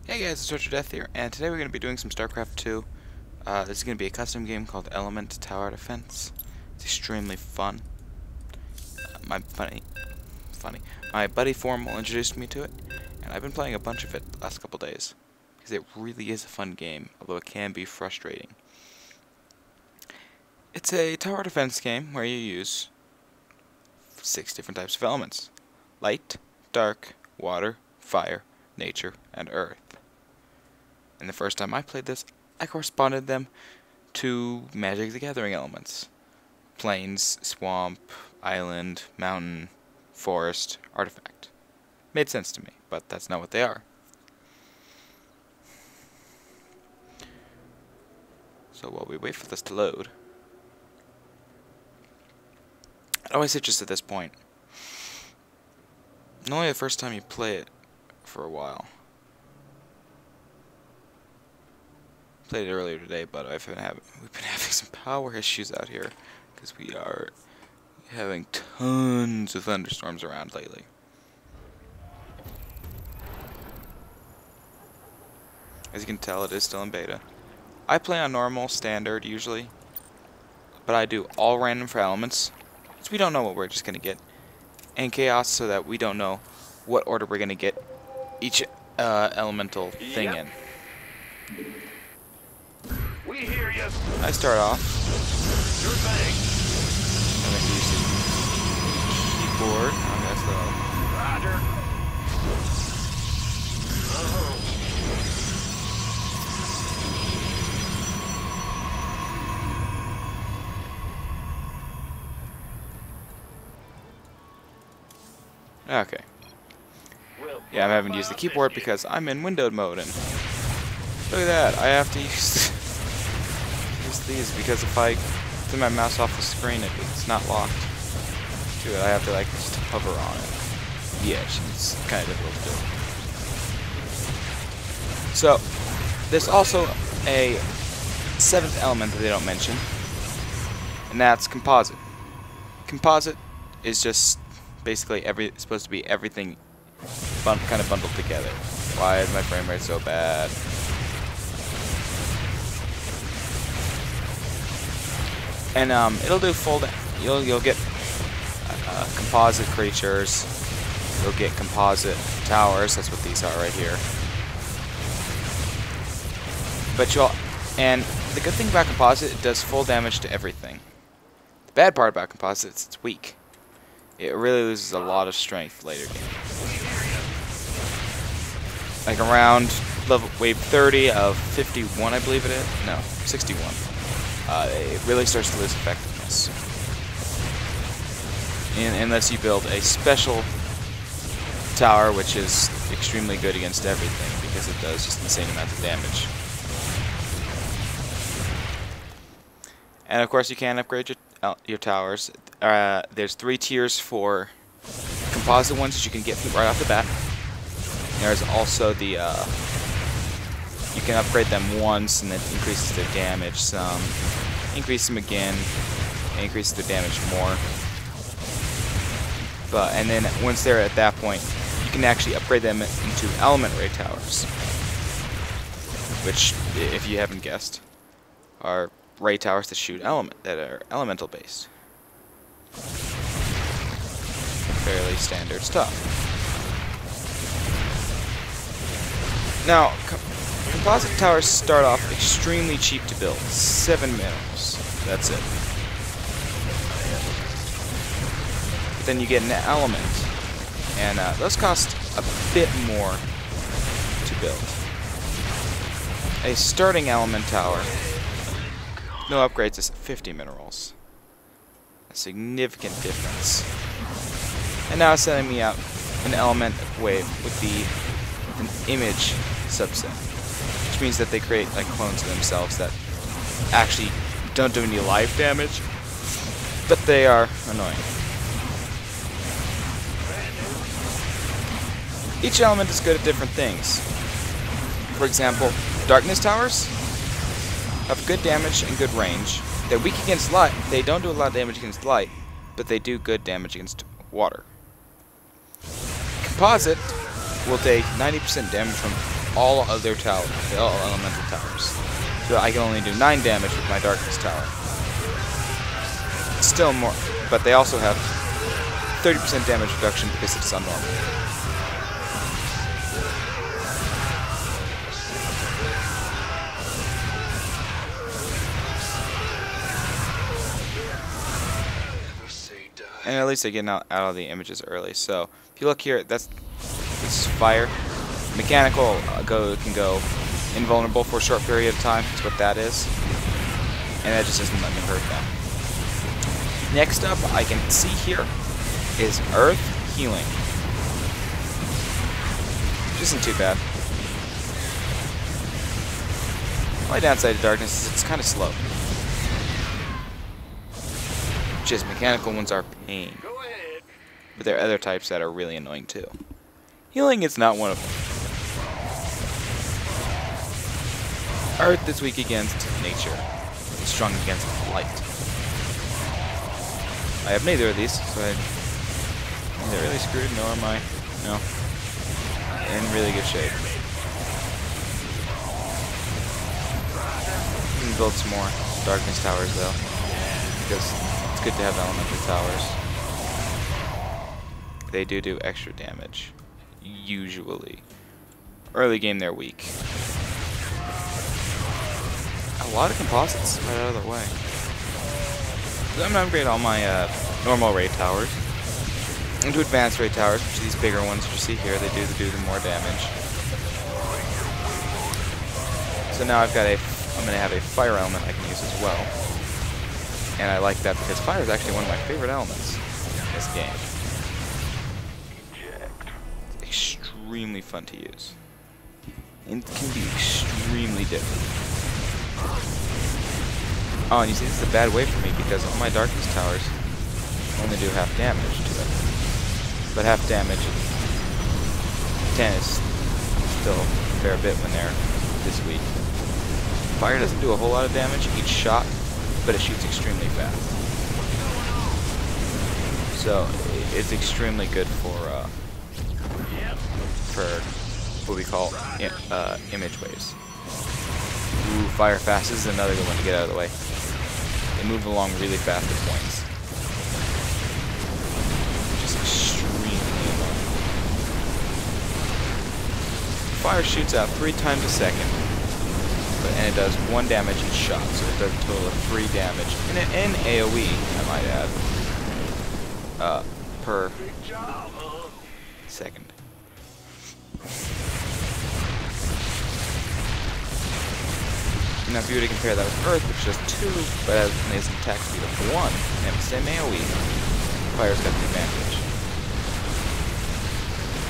Hey guys, it's RogerDeath here, and today we're going to be doing some StarCraft 2. This is going to be a custom game called Element Tower Defense. It's extremely fun. My buddy Foremole introduced me to it, and I've been playing a bunch of it the last couple days, because it really is a fun game, although it can be frustrating. It's a tower defense game where you use 6 different types of elements: light, dark, water, fire, nature, and earth. And the first time I played this, I corresponded them to Magic the Gathering elements: plains, swamp, island, mountain, forest, artifact. Made sense to me, but that's not what they are. So while we wait for this to load, it always hitches at this point. And only the first time you play it for a while. Played it earlier today, but we've been having some power issues out here because we are having tons of thunderstorms around lately. As you can tell, it is still in beta. I play on normal, standard usually, but I do all random for elements, so we don't know what we're just gonna get, and chaos so that we don't know what order we're gonna get each elemental thing in. We hear you. I start off. Sure thing. I'm going to use the keyboard. Oh, that's the. Roger. Okay. Yeah, I'm having to use the keyboard because I'm in windowed mode, and look at that. I have to use these because if I turn my mouse off the screen, it's not locked to it. I have to like just hover on it. Yeah, it's kind of difficult to do. So there's also a 7th element that they don't mention, and that's composite. Composite is just basically supposed to be everything kind of bundled together. Why is my frame rate so bad? And it'll do full. You'll get composite creatures. You'll get composite towers. That's what these are right here. But and the good thing about composite, it does full damage to everything. The bad part about composite is it's weak. It really loses a lot of strength later game. Like around wave 30 of 51, I believe it is. No, 61. It really starts to lose effectiveness. Unless you build a special tower, which is extremely good against everything, because it does just insane amounts of damage. And of course, you can upgrade your towers. There's 3 tiers for composite ones that you can get right off the bat. There's also the you can upgrade them once and it increases their damage some, increase them again, and increases their damage more. And then once they're at that point, you can actually upgrade them into element ray towers, which, if you haven't guessed, are ray towers that shoot that are elemental based. Fairly standard stuff. Now, composite towers start off extremely cheap to build. 7 minerals. That's it. But then you get an element, and those cost a bit more to build. A starting element tower, no upgrades, is 50 minerals. A significant difference. And now it's sending me out an element wave with an image subset, which means that they create like clones of themselves that actually don't do any life damage, but they are annoying. Each element is good at different things. For example, darkness towers have good damage and good range. They're weak against light. They don't do a lot of damage against light, but they do good damage against water. Composite will take 90% damage from all other towers, all elemental towers. So I can only do 9 damage with my darkness tower. Still more, but they also have 30% damage reduction because it's on normal. And at least I get out of the images early. So if you look here, this is fire. Mechanical can go invulnerable for a short period of time. That's what that is. And that just doesn't let me hurt them. Next up, I can see here is Earth Healing. Which isn't too bad. My downside to darkness is it's kind of slow. Just mechanical ones are pain. But there are other types that are really annoying too. Healing is not one of them. Earth is weak against nature. Strong against light. I have neither of these, so I'm either really screwed, nor am I. No. In really good shape. We can build some more darkness towers though. Because it's good to have elemental towers. They do extra damage. Usually. Early game they're weak. A lot of composites right out of the way. So I'm going to upgrade all my normal raid towers into advanced raid towers, which are these bigger ones that you see here. They do the more damage. So now I'm going to have a fire element I can use as well. And I like that because fire is actually one of my favorite elements in this game. It's extremely fun to use. And it can be extremely difficult. Oh, and you see, this is a bad way for me because all my darkness towers only do half damage to it. But half damage, 10 is still a fair bit when they're this weak. Fire doesn't do a whole lot of damage each shot, but it shoots extremely fast. So it's extremely good for what we call image waves. Ooh, fire fast is another good one to get out of the way. They move along really fast at points. Just extremely annoying. Fire shoots out 3 times a second. And it does 1 damage each shot, so it does a total of 3 damage. In AoE, I might add. Per second. Now if you were to compare that with Earth, which does 2, but has an attack speed of 1, and the same AoE, Fire's got the advantage.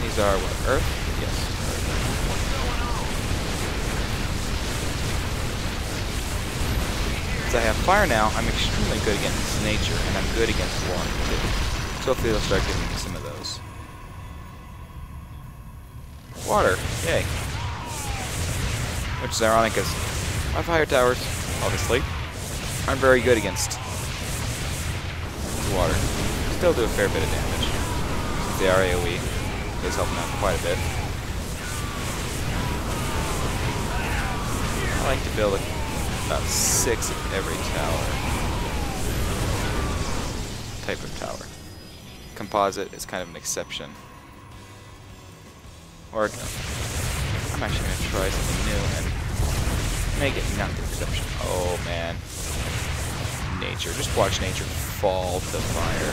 These are what? Earth? Yes. Since I have Fire now, I'm extremely good against nature, and I'm good against water too. So hopefully they'll start giving me some of those. Water, yay. Which is ironic because my fire towers, obviously, aren't very good against water. Still do a fair bit of damage. The AoE is helping out quite a bit. I like to build about 6 of every type of tower. Composite is kind of an exception. Or I'm actually going to try something new and make it not the exception. Oh man. Nature. Just watch nature fall to fire.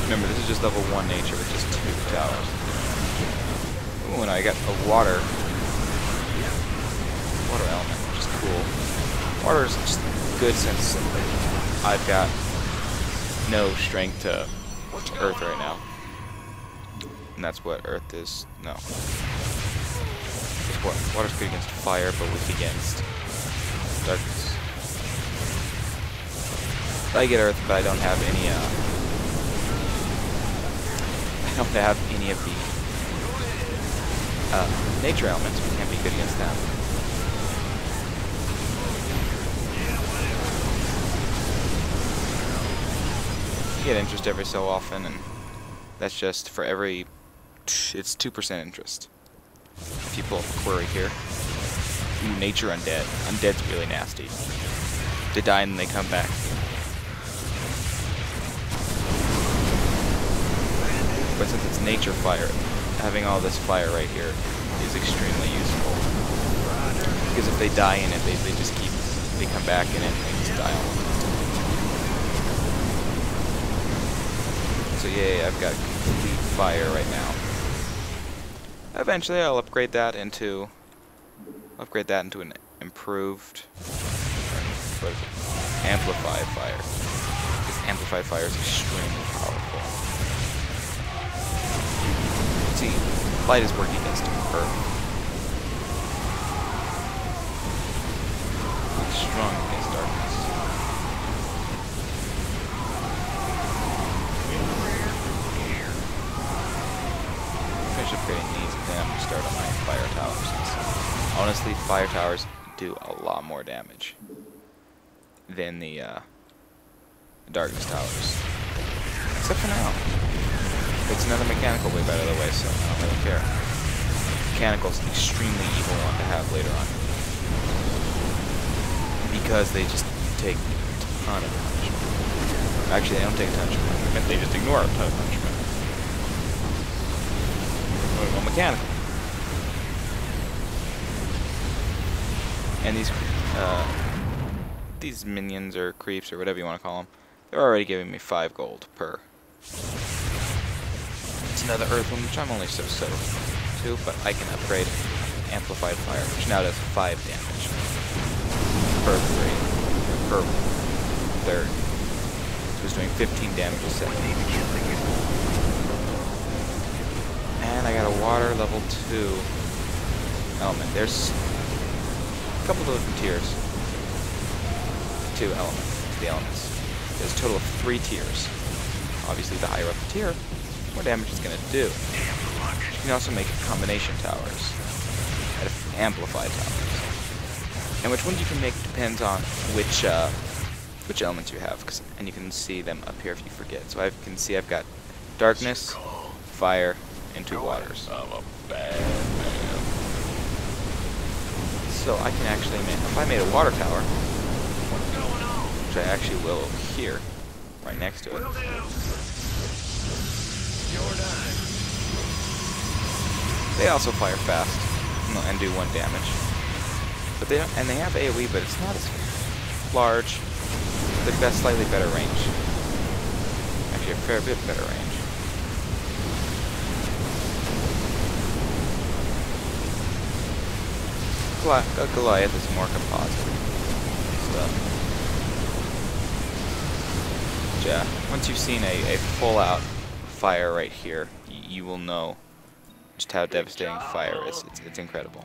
Remember, this is just level 1 nature with just 2 towers. Ooh, and I got a water element, which is cool. Water is just good since I've got no strength to Earth right now. And that's what Earth is. No. Water's good against fire, but weak against darkness. I get Earth, but I don't have any. I don't have any of the nature elements. We can't be good against them. You get interest every so often, and that's just for every. It's 2% interest. If you pull up a query here. Ooh, nature undead. Undead's really nasty. They die and then they come back. But since it's nature fire, having all this fire right here is extremely useful. Because if they die in it, they just keep, they come back in it and they just die almost instantly. So yay, I've got complete fire right now. Eventually I'll upgrade that into an improved, what is it? Amplified fire. Because amplified fire is extremely powerful. See, light is working against Earth. It's strong against darkness. Finish upgrading these, and then I'm going to start on my fire towers. Honestly, fire towers do a lot more damage than the darkness towers. Except for now. It's another mechanical wave out of the way, so I don't really care. Mechanical's an extremely evil one to have later on. Because they just take a ton of punishment. Actually, they don't take a ton of punishment, they just ignore a ton of punishment. Well, mechanical. And these minions or creeps or whatever you want to call them, they're already giving me 5 gold per. It's another earth one, which I'm only so to, but I can upgrade amplified fire, which now does 5 damage per 3rd. So it's doing 15 damage a second. And I got a water level 2 element. There's a couple of different tiers. 2 elements. The elements. There's a total of 3 tiers. Obviously, the higher up the tier, the more damage it's going to do. You can also make combination towers, amplified towers. And which ones you can make depends on which elements you have, and you can see them up here if you forget. So I can see I've got darkness, fire, and 2 waters. I'm a bad man. So I can actually make, if I made a water tower, What's going on? which I actually will here, right next to it. Will do. Your dime. They also fire fast and do 1 damage. But they have AoE, but it's not as large. They've got slightly better range. Actually, a fair bit better range. Goliath is more composite stuff. But yeah, once you've seen a full-out fire right here, you will know just how devastating fire is. It's incredible.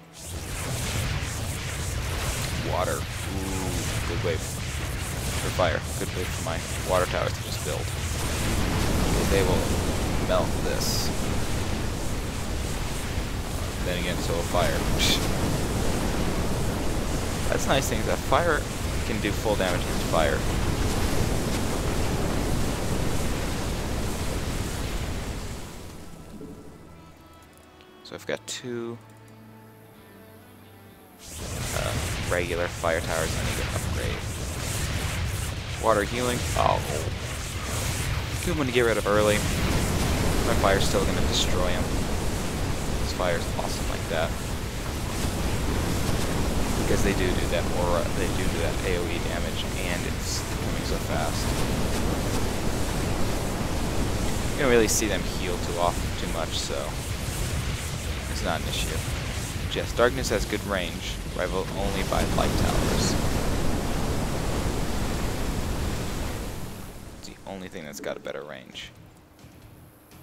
Water. Ooh, good wave for fire. Good wave for my water towers to just build. They will melt this. Then again, so will fire. That's nice thing, that fire can do full damage against fire. So I've got 2 regular fire towers I need to upgrade. Water healing. Oh, good one to get rid of early. My fire's still going to destroy him. This fire's awesome like that. Because they do that aura, they do that AoE damage, and it's coming so fast. You don't really see them heal too much, so it's not an issue. Yes, darkness has good range, rivaled only by light towers. It's the only thing that's got a better range.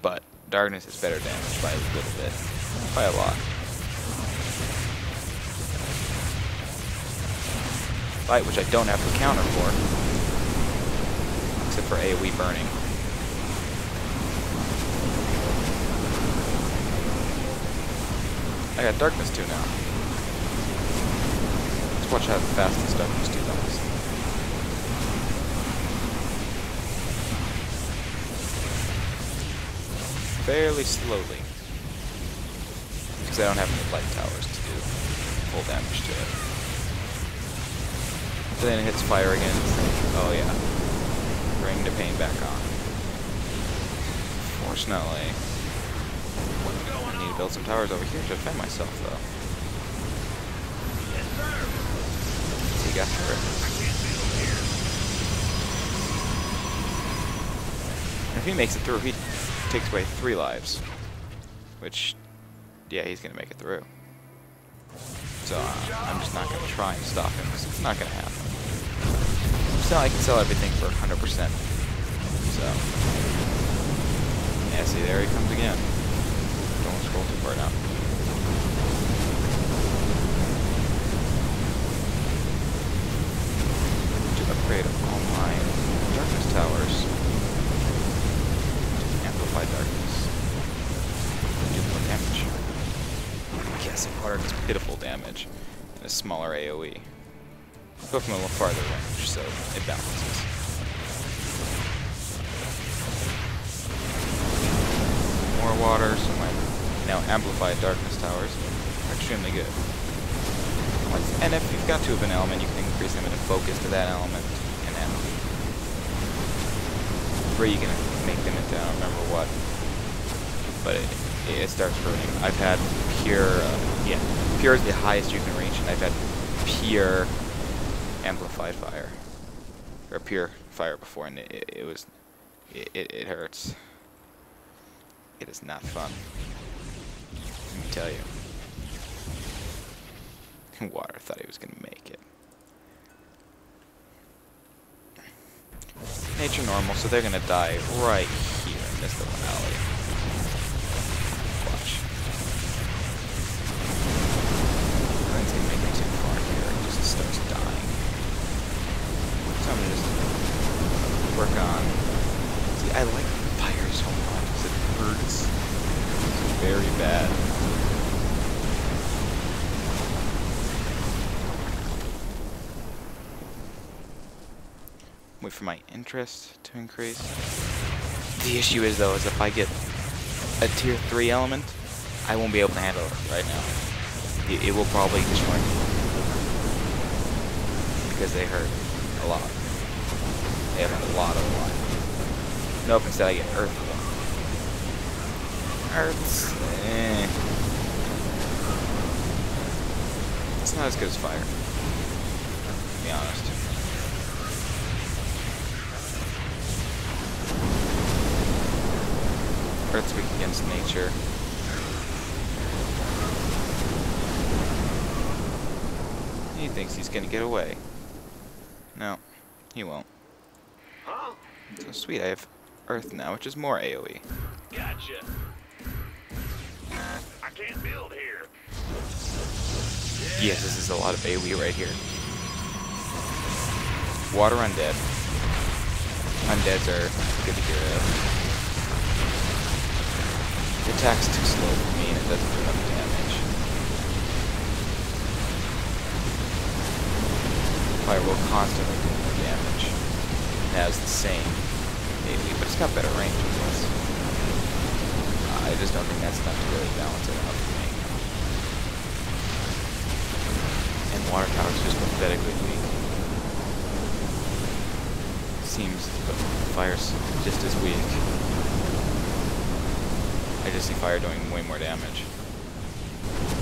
But darkness is better damage by a little bit, by a lot. Light, which I don't have to counter for, except for AoE burning. I got darkness too now. Let's watch how fast this darkness 2 dies. Fairly slowly. because I don't have any light towers to do full damage to it. But then it hits fire again. It's like, oh yeah, bring the pain back on. Fortunately, I need to build some towers over here to defend myself, though. So he got hurt. And if he makes it through, he takes away 3 lives. Which, yeah, he's going to make it through. So I'm just not going to try and stop him, because it's not going to happen. So I can sell everything for 100%. So, yeah, see, there he comes again. Don't scroll too far down. To upgrade all my darkness towers. Amplify darkness. Do more damage. Yes, water does pitiful damage and a smaller AoE. Go from a little farther range, so it balances. More water, so my now amplified darkness towers are extremely good. And if you've got 2 of an element, you can increase them into focus to that element, and then 3 you can make them into I don't remember what, but it starts hurting. I've had pure, pure is the highest you can reach, and I've had pure amplified fire, or pure fire before, and it hurts. It is not fun, let me tell you. Water thought he was gonna make it. Nature normal, so they're gonna die right here in this little alley. Watch. Glenn's gonna make it too far here. He just starts dying. So I'm gonna just work on. See, I like fire so much because it hurts. It's very bad. Wait for my interest to increase. The issue is, though, is if I get a tier 3 element, I won't be able to handle it right now. It will probably destroy me. Because they hurt a lot. They have a lot of life. Nope, instead I get Earth of them. Earth's... It's not as good as fire. To be honest. Earth's weak against nature. He thinks he's gonna get away. No, he won't. Huh? So sweet, I have Earth now, which is more AoE. Gotcha. I can't build here. Yes, this is a lot of AoE right here. Water undead. Undeads are good to get rid of. The attack's too slow for me and it doesn't do enough damage. Fire will constantly do more damage. It has the same AoE, but it's got better range of this. I just don't think that's enough to really balance it out for me. And water tower's just pathetically weak. Seems the fire's just as weak. I just see fire doing way more damage.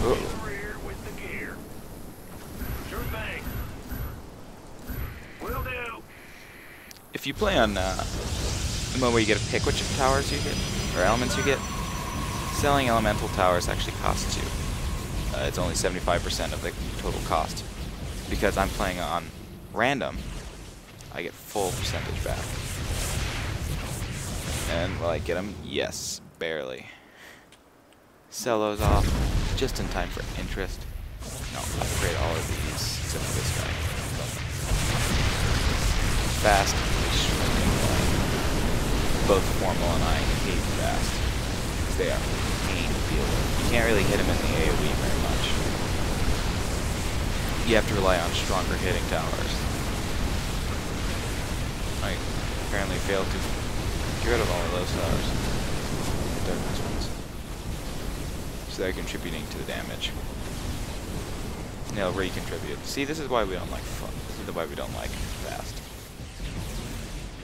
Ooh. With the gear. Sure thing. Will do. If you play on the mode where you get to pick which towers you get, or elements you get, selling elemental towers actually costs you. It's only 75% of the total cost. Because I'm playing on random, I get full percentage back. And will I get them? Yes. Barely. Sell those off just in time for interest. No, upgrade all of these except for this guy. Fast, extremely annoying. Both Foremole and I hate fast because they are pain to deal with. You can't really hit them in the AoE very much. You have to rely on stronger hitting towers. I apparently failed to get rid of all of those towers. Darkness ones. So they're contributing to the damage. And they'll recontribute. See, this is why we don't like fun. This is why we don't like fast.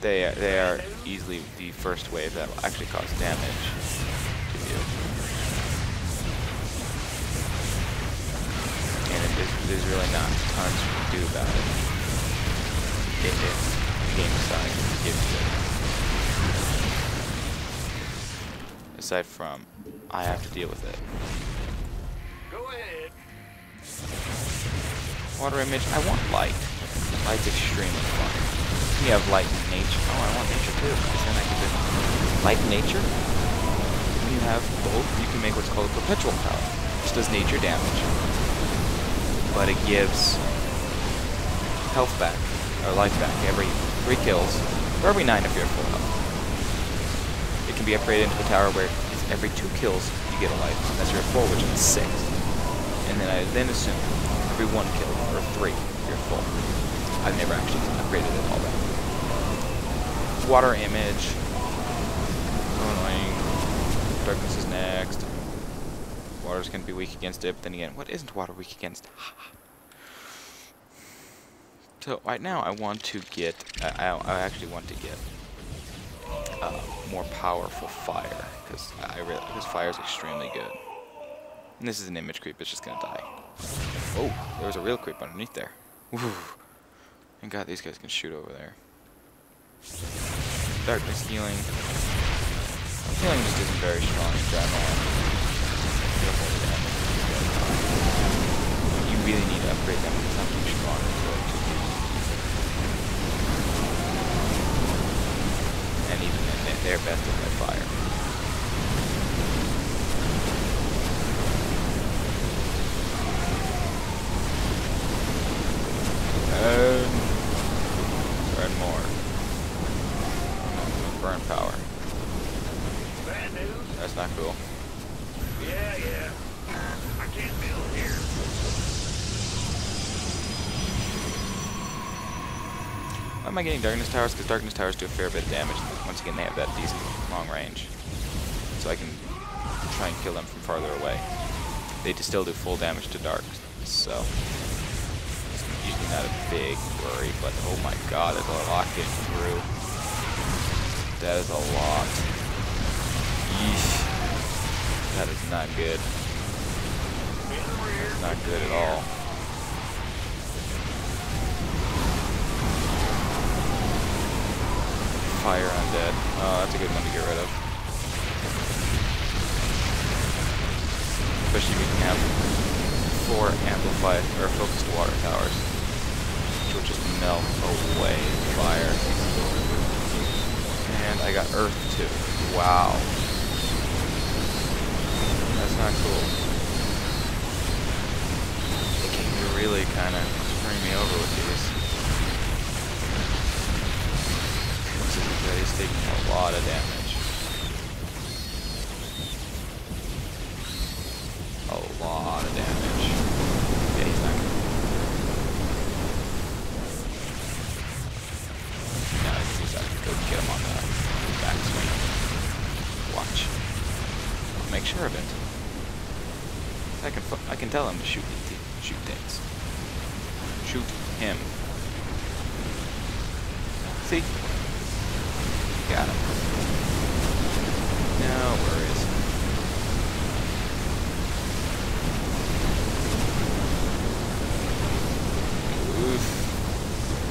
They are easily the first wave that will actually cause damage to you. And there's really not tons you can do about it. It's game design gives you it. Aside from, I have to deal with it. Go ahead. Water image, I want light. Light's extremely fun. You have light and nature. Oh, I want nature too, because then I can do light and nature. When you have both, you can make what's called a perpetual power, which does nature damage. But it gives health back, or life back, every 3 kills, or every 9 if you're full health. It can be upgraded into a tower where it's every 2 kills you get a life, unless you're full, which is 6. And then I assume every 1 kill, or 3 if you're full. I've never actually upgraded it all that. Water image. Oh, annoying. Darkness is next. Water's going to be weak against it, but then again, what isn't water weak against? So right now I want to get, I actually want to get more powerful fire, because this fire is extremely good. And this is an image creep, it's just going to die. Oh, there was a real creep underneath there. Woo. Thank God these guys can shoot over there. Darkness healing. Healing just isn't very strong in general. You really need to upgrade them to something stronger for it to use. And even then, they're bested by fire. Burn more. Burn power. Bad news? That's not cool. Yeah. I can't build here. Why am I getting darkness towers? Because darkness towers do a fair bit of damage. Once again, they have that decent long range. So I can try and kill them from farther away. They still do full damage to dark, so it's usually not a big worry, but oh my god, there's a lot getting through. That is a lot. Yeesh. That is not good. That's not good at all. Fire undead. Oh, that's a good one to get rid of. Especially if you can have 4 amplified or focused water towers, which will just melt away fire. And I got earth too. Wow. That's not cool. The game really kind of screwing me over with these. He's taking a lot of damage. A lot of damage. Yeah, he's not gonna... No, he's not gonna go get him on the backswing. Watch. I'll make sure of it. I can tell him to shoot things. Shoot him. See? Got him. No worries. Oof.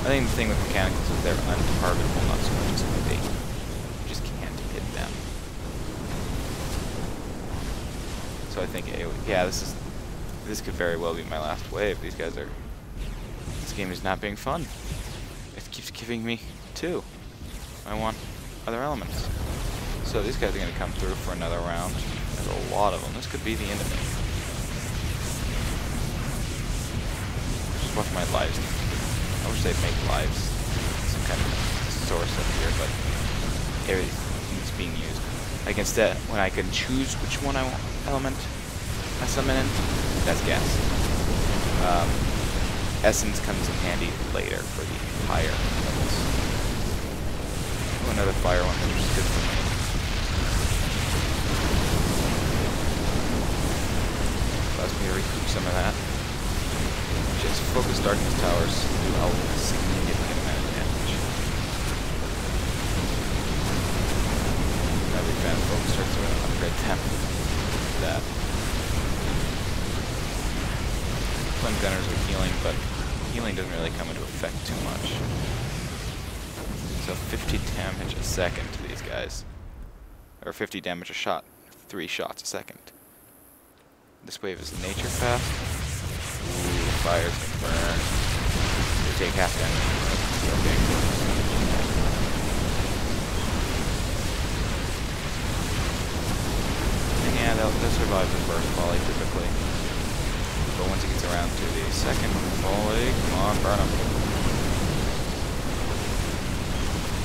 I think the thing with mechanicals is they're untargetable, not so much as they just can't hit them. So I think, yeah, this could very well be my last wave. These guys are... This game is not being fun. It keeps giving me 2. I want other elements. So these guys are going to come through for another round. There's a lot of them. This could be the end of me. Just watch my lives. I wish they'd make lives some kind of source up here, but everything's being used. Like instead, when I can choose which one I want element I summon in, that's gas. Essence comes in handy later for the higher levels. Another fire one, which is good for me. allows me to recoup some of that. Just focus darkness towers do a significant amount of damage. Every fan focus starts to upgrade temp. That. Flame gunners are healing, but healing doesn't really come into effect too much. So 50 damage a second to these guys. Or 50 damage a shot. 3 shots a second. This wave is nature fast. Ooh, fires can burn. They take half damage. Okay. And yeah, they'll survive the first volley typically. But once it gets around to the second volley, come on, burn them.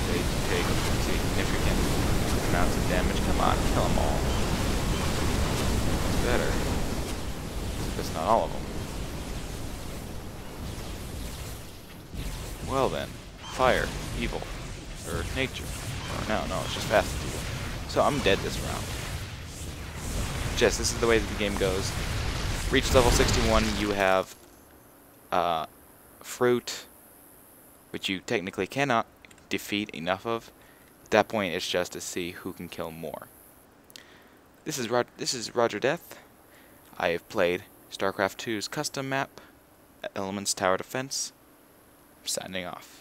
They take significant amounts of damage. Come on, kill them all. It's better. That's not all of them. Well then, fire, evil, or nature. Or no, it's just fast. So I'm dead this round. Just, this is the way that the game goes. Reach level 61, you have fruit, which you technically cannot defeat enough of. At that point, it's just to see who can kill more. This is RogerDeath. I have played StarCraft 2's custom map, Elements Tower Defense. I'm signing off.